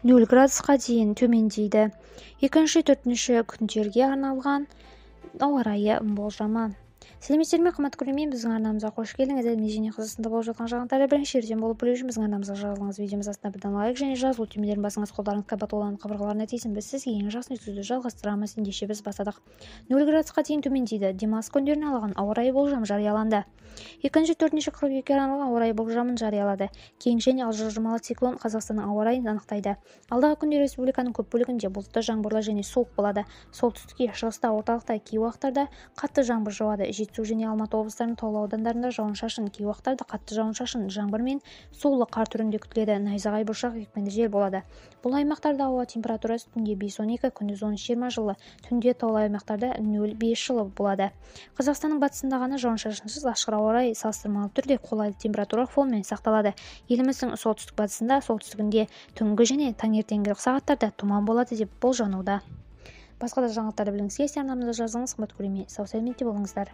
0 градусқа дейін төмендейді. 2-4 күндерге арналған ауа райы болжамы. Сәлеметсіздер ме, қымбатты көрермен, біздің арнамызға қош келдіңіз. Елімізде және Қазақстанда болып жатқан жаңалықтарды бірінші жерден болып білу үшін біздің арнамызға жазылыңыз. Видеомыз астына бірден лайк және жазылу түймелерін басыңыз, қолдарыңыз қабат оланып қабырғаларына тисін. Біз сізге ең жақсы нәтижелерді жалғастырамыз. Ендеше біз бастадық. 0 градусқа дейін төмендейді. Демалыс күндеріне арналған ауа райы болжамы жарияланды. 2-4 қыркүйекке арналған ауа райы болжамын жариялады. Кең және жылжымалы циклон Қазақстанның ауа райын анықтайды. Алдағы күнде республиканың көп бөлігінде бұлтты, жаңбырлы және суық болады. Солтүстікте, шығыста, орталықта кей уақыттарда қатты жаңбыр жауады. Жетісу және Алматы облыстарының таулы аудандарында жауын-шашын, кей уақыттарда қатты жауын-шашын, жаңбыр мен соулы қар түрінде күтіледі. Найзағай бұршақ екпінді жел болады. Бұл аймақтарда ауа температурасы түнде 5-12, күндіз 13-20 жылы, түнде таулы аймақтарда 0-5 жылы болады. Қазақстанның батысында ғана жауын-шашынсыз ашық ауа райы салыстырмалы түрде қолайлы температура фонымен сақталады. Еліміздің солтүстік-батысында, солтүстігінде түнгі және таңертеңгілік сағаттарда тұман болады деп болжануда. Басқа да жаңалықтарды білгіңіз келсе арнамызға жазылыңыз, қымбатты көрермен. Сау сәлеметте болыңыздар.